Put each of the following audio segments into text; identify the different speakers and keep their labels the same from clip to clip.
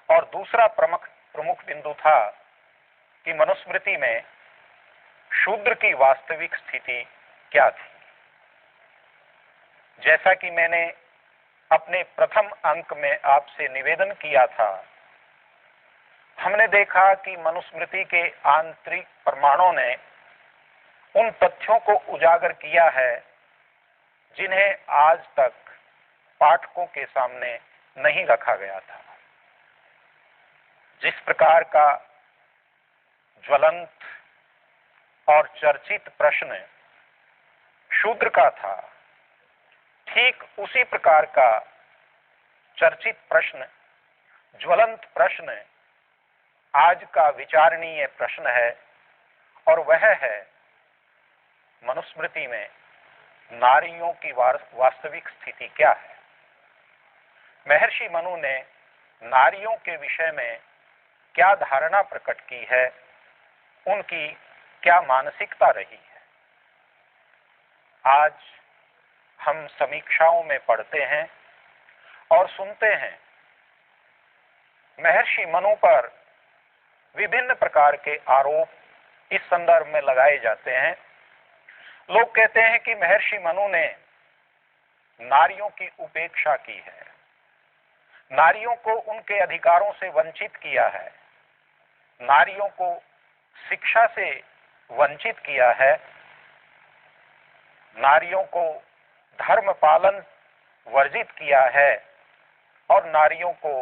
Speaker 1: और दूसरा प्रमुख बिंदु था कि मनुस्मृति में शूद्र की वास्तविक स्थिति क्या थी। जैसा कि मैंने अपने प्रथम अंक में आपसे निवेदन किया था, हमने देखा कि मनुस्मृति के आंतरिक प्रमाणों ने उन तथ्यों को उजागर किया है जिन्हें आज तक पाठकों के सामने नहीं रखा गया था। जिस प्रकार का ज्वलंत और चर्चित प्रश्न शूद्र का था, ठीक उसी प्रकार का चर्चित प्रश्न, ज्वलंत प्रश्न आज का विचारणीय प्रश्न है, और वह है मनुस्मृति में नारियों की वास्तविक स्थिति क्या है। महर्षि मनु ने नारियों के विषय में क्या धारणा प्रकट की है, उनकी क्या मानसिकता रही है। आज हम समीक्षाओं में पढ़ते हैं और सुनते हैं महर्षि मनु पर विभिन्न प्रकार के आरोप इस संदर्भ में लगाए जाते हैं। लोग कहते हैं कि महर्षि मनु ने नारियों की उपेक्षा की है, नारियों को उनके अधिकारों से वंचित किया है, नारियों को शिक्षा से वंचित किया है, नारियों को धर्म पालन वर्जित किया है और नारियों को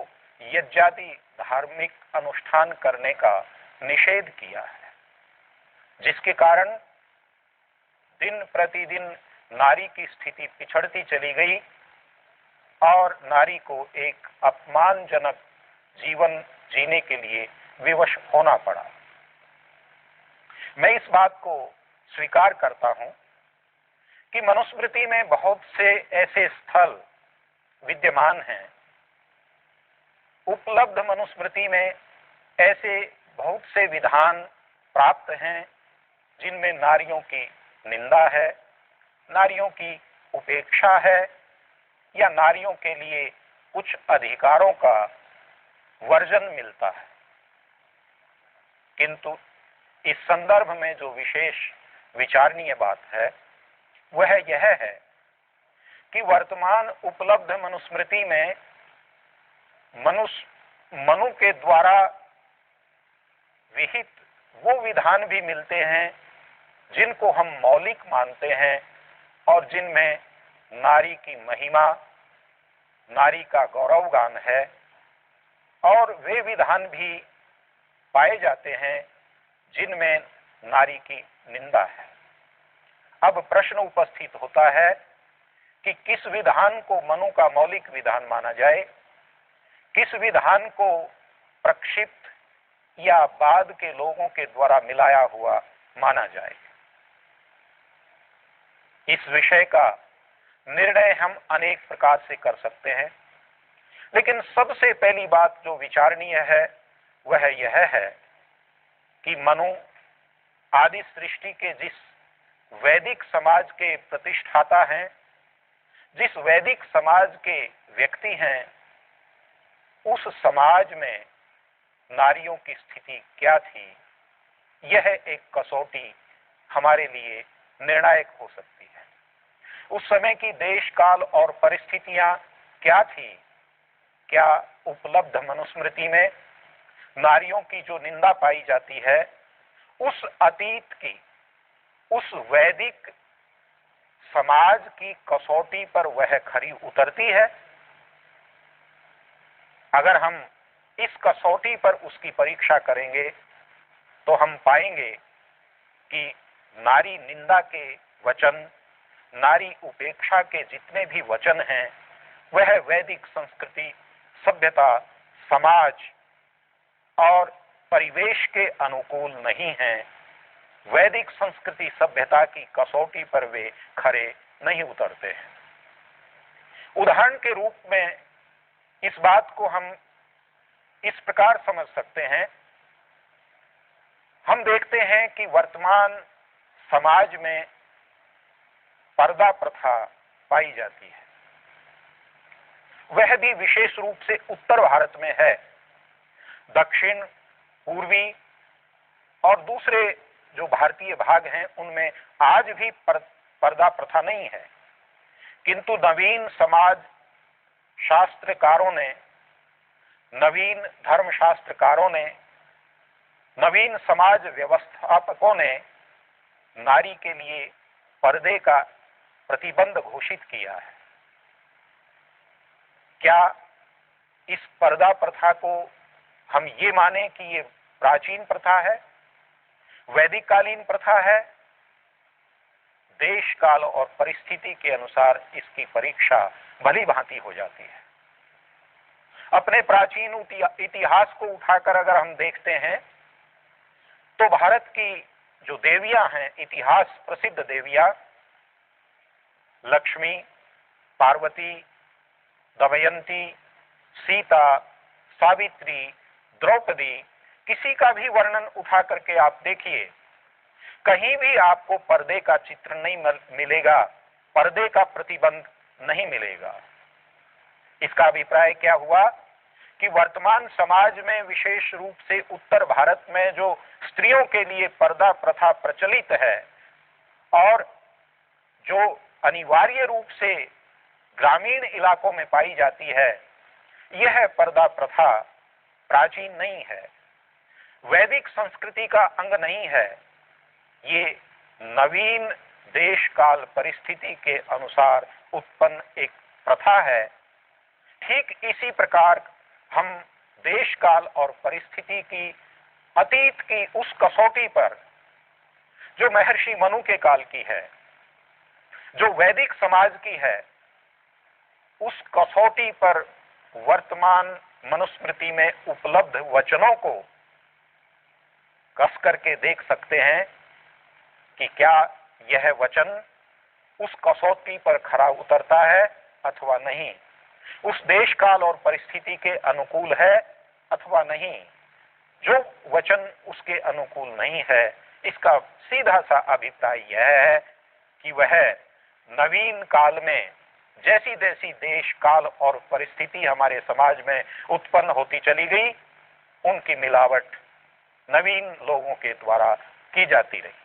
Speaker 1: यज्ञादि धार्मिक अनुष्ठान करने का निषेध किया है, जिसके कारण दिन प्रतिदिन नारी की स्थिति पिछड़ती चली गई और नारी को एक अपमानजनक जीवन जीने के लिए विवश होना पड़ा। मैं इस बात को स्वीकार करता हूं कि मनुस्मृति में बहुत से ऐसे स्थल विद्यमान हैं, उपलब्ध मनुस्मृति में ऐसे बहुत से विधान प्राप्त हैं जिनमें नारियों की निंदा है, नारियों की उपेक्षा है या नारियों के लिए कुछ अधिकारों का वर्जन मिलता है। किंतु इस संदर्भ में जो विशेष विचारणीय बात है वह यह है कि वर्तमान उपलब्ध मनुस्मृति में मनु के द्वारा विहित वो विधान भी मिलते हैं जिनको हम मौलिक मानते हैं और जिनमें नारी की महिमा, नारी का गौरवगान है, और वे विधान भी पाए जाते हैं जिनमें नारी की निंदा है। अब प्रश्न उपस्थित होता है कि किस विधान को मनु का मौलिक विधान माना जाए, किस विधान को प्रक्षिप्त या बाद के लोगों के द्वारा मिलाया हुआ माना जाए। इस विषय का निर्णय हम अनेक प्रकार से कर सकते हैं, लेकिन सबसे पहली बात जो विचारणीय है वह यह है कि मनु आदि सृष्टि के जिस वैदिक समाज के प्रतिष्ठाता हैं, जिस वैदिक समाज के व्यक्ति हैं, उस समाज में नारियों की स्थिति क्या थी, यह एक कसौटी हमारे लिए निर्णायक हो सकती है। उस समय की देश काल और परिस्थितियां क्या थी? क्या उपलब्ध मनुस्मृति में नारियों की जो निंदा पाई जाती है उस अतीत की, उस वैदिक समाज की कसौटी पर वह खरी उतरती है? अगर हम इस कसौटी पर उसकी परीक्षा करेंगे तो हम पाएंगे कि नारी निंदा के वचन, नारी उपेक्षा के जितने भी वचन हैं वह वैदिक संस्कृति, सभ्यता, समाज और परिवेश के अनुकूल नहीं हैं। वैदिक संस्कृति सभ्यता की कसौटी पर वे खरे नहीं उतरते हैं। उदाहरण के रूप में इस बात को हम इस प्रकार समझ सकते हैं, हम देखते हैं कि वर्तमान समाज में पर्दा प्रथा पाई जाती है। वह भी विशेष रूप से उत्तर भारत में है। दक्षिण, पूर्वी और दूसरे जो भारतीय भाग हैं उनमें आज भी पर्दा प्रथा नहीं है, किंतु नवीन समाज शास्त्रकारों ने, नवीन धर्मशास्त्रकारों ने, नवीन समाज व्यवस्थापकों ने नारी के लिए पर्दे का प्रतिबंध घोषित किया है। क्या इस पर्दा प्रथा को हम ये माने कि ये प्राचीन प्रथा है, वैदिक कालीन प्रथा है? देश काल और परिस्थिति के अनुसार इसकी परीक्षा भली भांति हो जाती है। अपने प्राचीन इतिहास को उठाकर अगर हम देखते हैं तो भारत की जो देवियां हैं, इतिहास प्रसिद्ध देवियां, लक्ष्मी, पार्वती, दमयंती, सीता, सावित्री, द्रौपदी, किसी का भी वर्णन उठा करके आप देखिए, कहीं भी आपको पर्दे का चित्र नहीं मिलेगा, पर्दे का प्रतिबंध नहीं मिलेगा। इसका अभिप्राय क्या हुआ कि वर्तमान समाज में, विशेष रूप से उत्तर भारत में जो स्त्रियों के लिए पर्दा प्रथा प्रचलित है और जो अनिवार्य रूप से ग्रामीण इलाकों में पाई जाती है, यह पर्दा प्रथा प्राचीन नहीं है, वैदिक संस्कृति का अंग नहीं है। ये नवीन देश काल परिस्थिति के अनुसार उत्पन्न एक प्रथा है। ठीक इसी प्रकार हम देश काल और परिस्थिति की, अतीत की उस कसौटी पर जो महर्षि मनु के काल की है, जो वैदिक समाज की है, उस कसौटी पर वर्तमान मनुस्मृति में उपलब्ध वचनों को कस करके देख सकते हैं कि क्या यह वचन उस कसौटी पर खरा उतरता है अथवा नहीं, उस देश काल और परिस्थिति के अनुकूल है अथवा नहीं। जो वचन उसके अनुकूल नहीं है, इसका सीधा सा अभिप्राय यह है कि वह नवीन काल में जैसी जैसी देश काल और परिस्थिति हमारे समाज में उत्पन्न होती चली गई, उनकी मिलावट नवीन लोगों के द्वारा की जाती रही।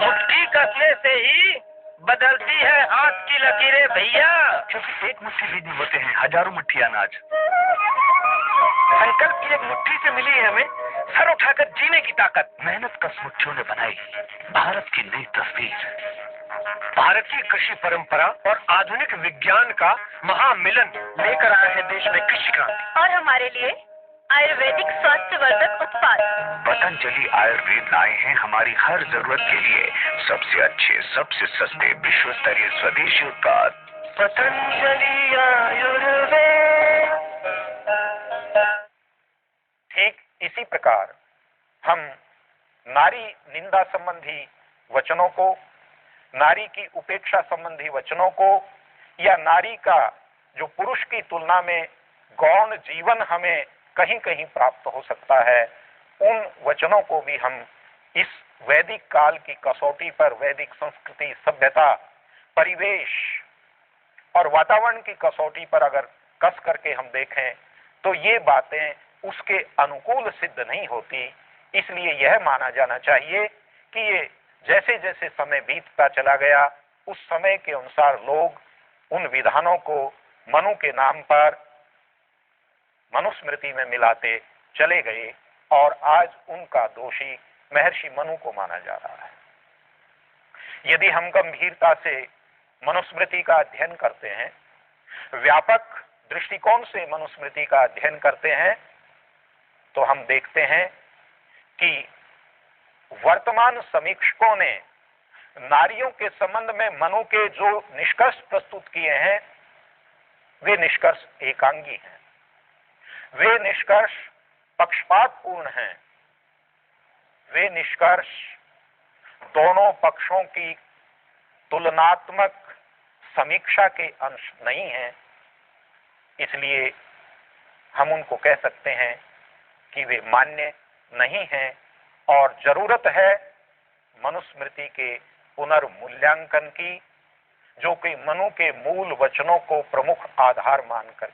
Speaker 2: मुट्ठी कसने से ही बदलती है हाथ की लकीरें भैया,
Speaker 3: क्योंकि एक मुट्ठी भी नहीं होते हैं हजारों मुट्ठी अनाज।
Speaker 2: संकल्प की एक मुट्ठी से मिली है हमें सर उठाकर जीने की ताकत।
Speaker 3: मेहनत कस मुट्ठियों ने बनाई भारत की नई तस्वीर।
Speaker 2: भारतीय कृषि परंपरा और आधुनिक विज्ञान का महामिलन लेकर आया है देश में कृषि क्रांति।
Speaker 4: और हमारे लिए आयुर्वेदिक स्वास्थ्यवर्धक उत्पाद
Speaker 3: पतंजलि आयुर्वेद लाए हैं हमारी हर जरूरत के लिए सबसे अच्छे, सबसे सस्ते, विश्व स्तरीय स्वदेशी उत्पाद।
Speaker 2: पतंजलि आयुर्वेद।
Speaker 1: ठीक इसी प्रकार हम नारी निंदा संबंधी वचनों को, नारी की उपेक्षा संबंधी वचनों को, या नारी का जो पुरुष की तुलना में गौण जीवन हमें कहीं कहीं प्राप्त हो सकता है, उन वचनों को भी हम इस वैदिक काल की कसौटी पर, वैदिक संस्कृति, सभ्यता, परिवेश और वातावरण की कसौटी पर अगर कस करके हम देखें तो ये बातें उसके अनुकूल सिद्ध नहीं होती। इसलिए यह माना जाना चाहिए कि ये जैसे जैसे समय बीतता चला गया, उस समय के अनुसार लोग उन विधानों को मनु के नाम पर मनुस्मृति में मिलाते चले गए और आज उनका दोषी महर्षि मनु को माना जा रहा है। यदि हम गंभीरता से मनुस्मृति का अध्ययन करते हैं, व्यापक दृष्टिकोण से मनुस्मृति का अध्ययन करते हैं, तो हम देखते हैं कि वर्तमान समीक्षकों ने नारियों के संबंध में मनु के जो निष्कर्ष प्रस्तुत किए हैं, वे निष्कर्ष एकांगी हैं, वे निष्कर्ष पक्षपातपूर्ण हैं, वे निष्कर्ष दोनों पक्षों की तुलनात्मक समीक्षा के अंश नहीं हैं। इसलिए हम उनको कह सकते हैं कि वे मान्य नहीं हैं और जरूरत है मनुस्मृति के पुनर्मूल्यांकन की, जो कि मनु के मूल वचनों को प्रमुख आधार मानकर